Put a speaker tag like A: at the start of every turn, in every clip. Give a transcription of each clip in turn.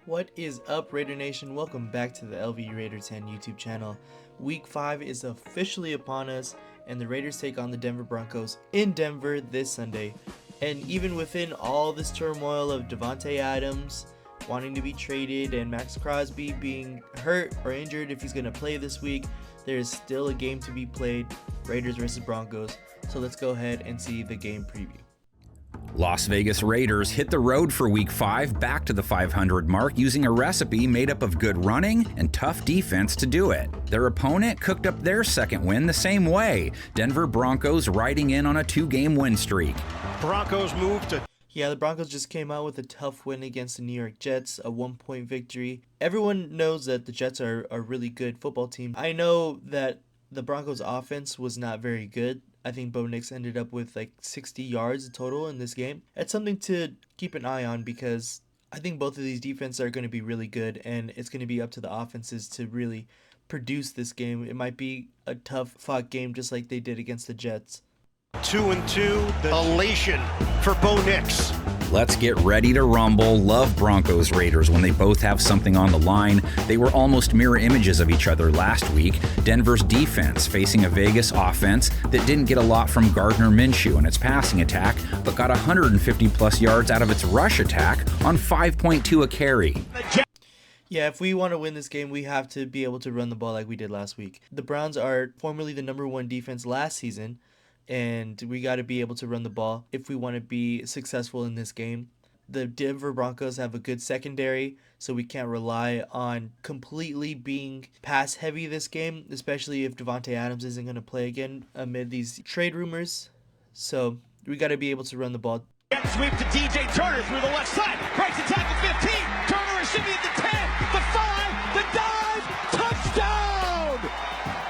A: What is up, Raider Nation? Welcome back to the LV Raider 10 YouTube channel. Week 5 is officially upon us, and the Raiders take on the Denver Broncos in Denver this Sunday. And even within all this turmoil of Davante Adams wanting to be traded and Max Crosby being hurt or injured if he's going to play this week, there is still a game to be played, Raiders versus Broncos. So let's go ahead and see the game preview.
B: Las Vegas Raiders hit the road for Week 5 back to the 500 mark using a recipe made up of good running and tough defense to do it. Their opponent cooked up their second win the same way, Denver Broncos riding in on a 2-game win streak.
C: Broncos move to...
A: Yeah, the Broncos just came out with a tough win against the New York Jets, a 1-point victory. Everyone knows that the Jets are a really good football team. I know that the Broncos offense was not very good. I think Bo Nix ended up with like 60 yards total in this game. It's something to keep an eye on because I think both of these defenses are going to be really good, and it's going to be up to the offenses to really produce this game. It might be a tough fought game just like they did against the Jets.
C: 2-2, the elation for Bo Nix.
B: Let's get ready to rumble. Love Broncos Raiders when they both have something on the line. They were almost mirror images of each other last week. Denver's defense facing a Vegas offense that didn't get a lot from Gardner Minshew in its passing attack, but got 150 plus yards out of its rush attack on 5.2 a carry.
A: Yeah, if we want to win this game, we have to be able to run the ball like we did last week. The Browns are formerly the #1 defense last season, and we got to be able to run the ball if we want to be successful in this game. The Denver Broncos have a good secondary, so we can't rely on completely being pass heavy this game, especially if Davante Adams isn't going to play again amid these trade rumors. So we got to be able to run the ball.
D: Jet sweep to DJ Turner through the left side, breaks the tackle 15, Turner receiving at the 10, the 5, the dive, touchdown!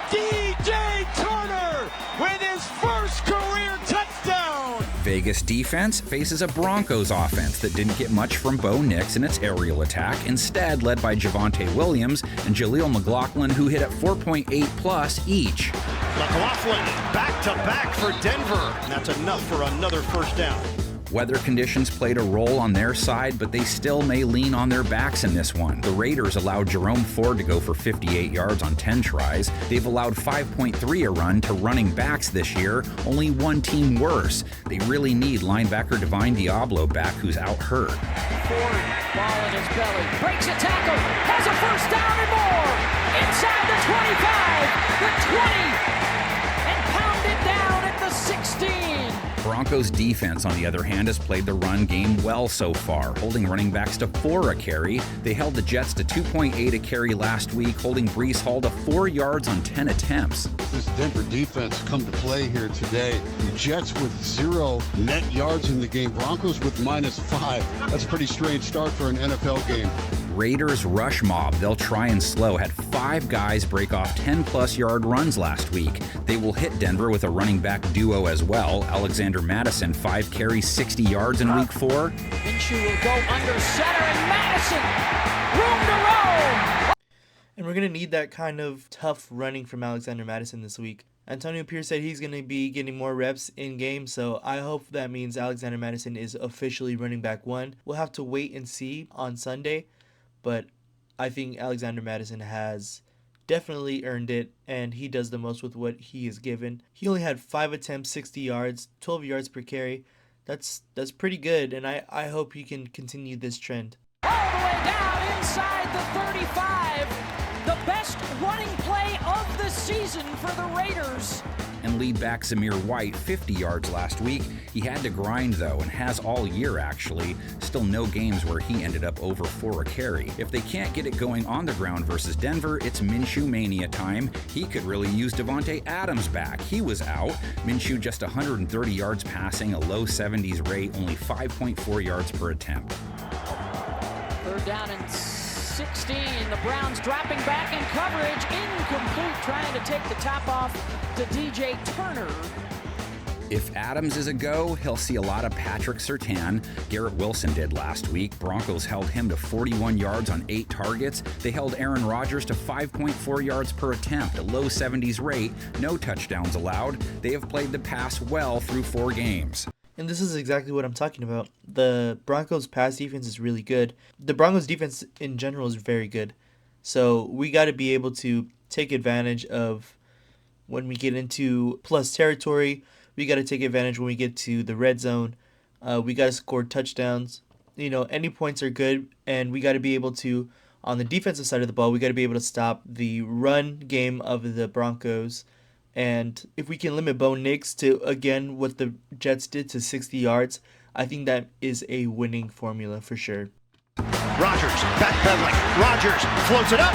D: DJ Turner with his first career touchdown!
B: Vegas defense faces a Broncos offense that didn't get much from Bo Nix in its aerial attack, instead led by Javonte Williams and Jaleel McLaughlin, who hit at 4.8 plus each.
C: McLaughlin back-to-back for Denver. That's enough for another first down.
B: Weather conditions played a role on their side, but they still may lean on their backs in this one. The Raiders allowed Jerome Ford to go for 58 yards on 10 tries. They've allowed 5.3 a run to running backs this year, only one team worse. They really need linebacker Divine Diablo back, who's out hurt.
E: Ford, ball in his belly, breaks a tackle, has a first down and more, inside the 25, the 20, and pounded down at the 16.
B: Broncos defense, on the other hand, has played the run game well so far, holding running backs to 4 a carry. They held the Jets to 2.8 a carry last week, holding Breece Hall to 4 yards on 10 attempts.
F: This Denver defense come to play here today. The Jets with 0 net yards in the game. Broncos with -5. That's a pretty strange start for an NFL game.
B: Raiders rush mob they'll try and slow had 5 guys break off 10-plus yard runs last week. They will hit Denver with a running back duo as well. Alexander Madison, 5 carries, 60 yards in Week 4.
E: Minshew will go under center, and Madison, room to roam.
A: And we're going to need that kind of tough running from Alexander Madison this week. Antonio Pierce said he's going to be getting more reps in game, so I hope that means Alexander Madison is officially running back 1. We'll have to wait and see on Sunday, but I think Alexander Madison has definitely earned it, and he does the most with what he is given. He only had 5 attempts, 60 yards, 12 yards per carry. That's pretty good, and I hope he can continue this trend.
E: All the way down inside the 35. The best running play of the season for the Raiders.
B: And lead back Zamir White, 50 yards last week. He had to grind, though, and has all year, actually. Still no games where he ended up over 4 a carry. If they can't get it going on the ground versus Denver, it's Minshew mania time. He could really use Davante Adams back. He was out. Minshew just 130 yards passing, a low 70s rate, only 5.4 yards per attempt.
E: Third down and 16. The Browns dropping back in coverage. Incomplete, trying to take the top off to DJ Turner.
B: If Adams is a go, he'll see a lot of Patrick Surtain. Garrett Wilson did last week. Broncos held him to 41 yards on 8 targets. They held Aaron Rodgers to 5.4 yards per attempt, a low 70s rate, no touchdowns allowed. They have played the pass well through 4 games.
A: And this is exactly what I'm talking about. The Broncos' pass defense is really good. The Broncos' defense in general is very good. So we got to be able to take advantage of when we get into plus territory. We got to take advantage when we get to the red zone. We got to score touchdowns. Any points are good, and we got to be able to, on the defensive side of the ball, we got to be able to stop the run game of the Broncos. And if we can limit Bo Nix to, again, what the Jets did to 60 yards, I think that is a winning formula for sure.
C: Rodgers backpedaling. Rodgers floats it up.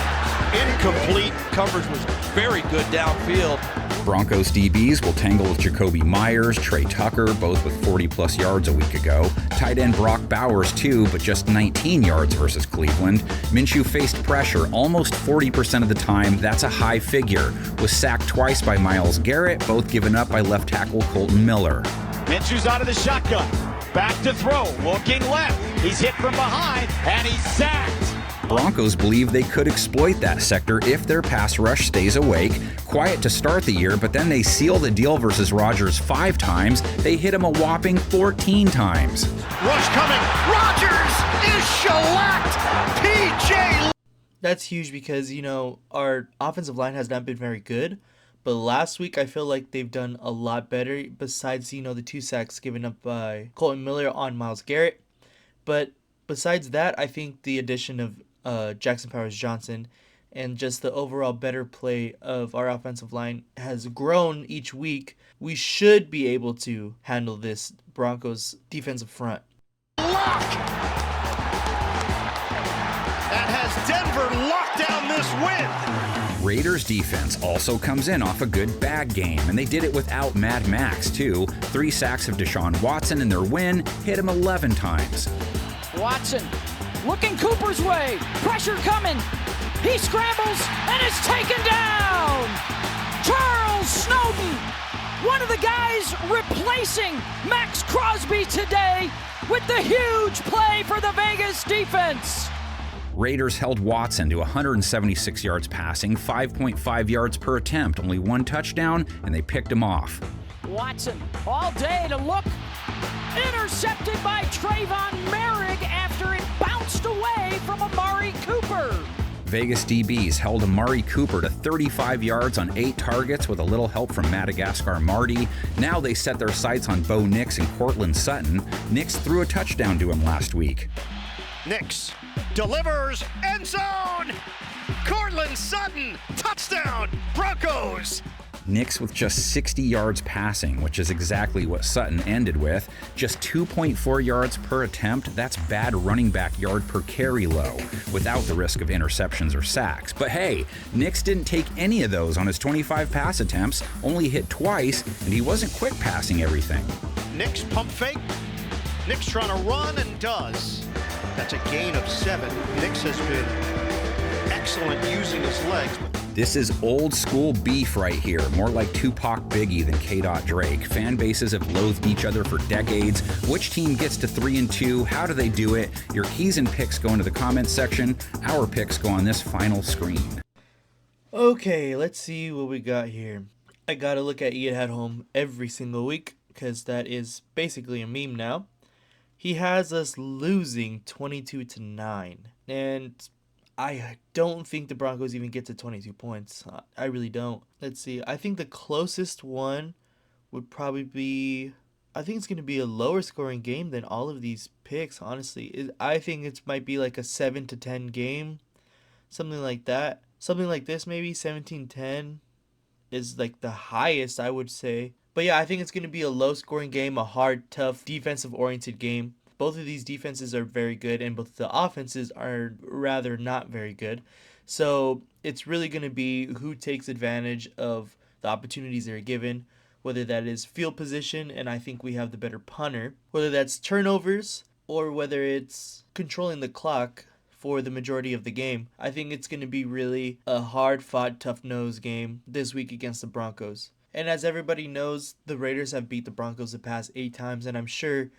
C: Incomplete.
D: Coverage was very good downfield.
B: Broncos DBs will tangle with Jacoby Myers, Trey Tucker, both with 40-plus yards a week ago. Tight end Brock Bowers, too, but just 19 yards versus Cleveland. Minshew faced pressure almost 40% of the time. That's a high figure. Was sacked twice by Myles Garrett, both given up by left tackle Colton Miller.
D: Minshew's out of the shotgun. Back to throw. Looking left. He's hit from behind, and he's sacked.
B: Broncos believe they could exploit that sector if their pass rush stays awake. Quiet to start the year, but then they seal the deal versus Rodgers 5 times. They hit him a whopping 14 times.
C: Rush coming. Rodgers is shellacked. P.J.
A: That's huge because, our offensive line has not been very good. But last week, I feel like they've done a lot better besides, the 2 sacks given up by Colton Miller on Myles Garrett. But besides that, I think the addition of Jackson Powers-Johnson and just the overall better play of our offensive line has grown each week. We should be able to handle this Broncos defensive front.
C: Lock! That has Denver locked down this win.
B: Raiders defense also comes in off a good bad game, and they did it without Mad Max, too. 3 sacks of Deshaun Watson in their win, hit him 11 times.
E: Watson looking Cooper's way. Pressure coming. He scrambles and is taken down. Charles Snowden, one of the guys replacing Max Crosby today with the huge play for the Vegas defense.
B: Raiders held Watson to 176 yards passing, 5.5 yards per attempt, only 1 touchdown, and they picked him off.
E: Watson all day to look. Intercepted by Trayvon Merrick after it bounced away from Amari Cooper.
B: Vegas DBs held Amari Cooper to 35 yards on 8 targets with a little help from Madagascar Marty. Now they set their sights on Bo Nix and Cortland Sutton. Nix threw a touchdown to him last week.
C: Nix delivers, end zone. Cortland Sutton, touchdown, Broncos.
B: Nix with just 60 yards passing, which is exactly what Sutton ended with. Just 2.4 yards per attempt, that's bad running back yard per carry low, without the risk of interceptions or sacks. But hey, Nix didn't take any of those on his 25 pass attempts, only hit twice, and he wasn't quick passing everything.
C: Nix pump fake. Nix trying to run and does. That's a gain of 7. Nix has been excellent using his legs.
B: This is old school beef right here, more like Tupac Biggie than K. Drake. Fan bases have loathed each other for decades. Which team gets to 3-2? How do they do it? Your keys and picks go into the comments section. Our picks go on this final screen.
A: Okay, let's see what we got here. I gotta look at Ian at home every single week because that is basically a meme now. He has us losing 22-9, and I don't think the Broncos even get to 22 points. I really don't. Let's see. I think the closest one would probably be... I think it's going to be a lower scoring game than all of these picks, honestly. I think it might be like a 7-10 game. Something like that. Something like this maybe. 17-10 is like the highest, I would say. But yeah, I think it's going to be a low scoring game. A hard, tough, defensive oriented game. Both of these defenses are very good, and both the offenses are rather not very good. So it's really going to be who takes advantage of the opportunities they're given, whether that is field position, and I think we have the better punter, whether that's turnovers, or whether it's controlling the clock for the majority of the game. I think it's going to be really a hard-fought, tough-nosed game this week against the Broncos. And as everybody knows, the Raiders have beat the Broncos the past 8 times, and I'm sure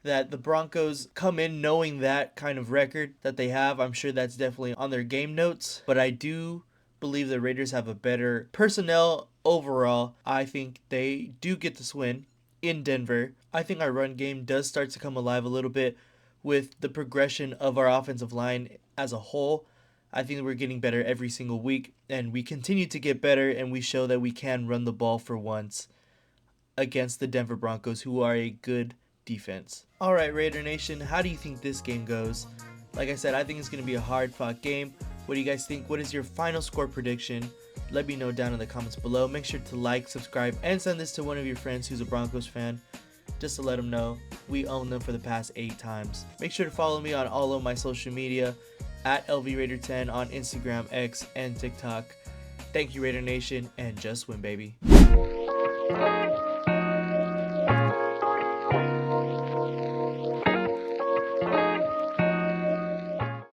A: that the Broncos come in knowing that kind of record that they have. I'm sure that's definitely on their game notes. But I do believe the Raiders have a better personnel overall. I think they do get this win. in Denver. I think our run game does start to come alive a little bit with the progression of our offensive line as a whole. I think we're getting better every single week, and we continue to get better, and we show that we can run the ball for once against the Denver Broncos, who are a good defense. All right, Raider Nation, how do you think this game goes? Like I said, I think it's going to be a hard-fought game. What do you guys think? What is your final score prediction? Let me know down in the comments below. Make sure to like, subscribe, and send this to one of your friends who's a Broncos fan, just to let them know we own them for the past 8 times. Make sure to follow me on all of my social media at LVRaider10 on Instagram, X, and TikTok. Thank you, Raider Nation, and just win, baby.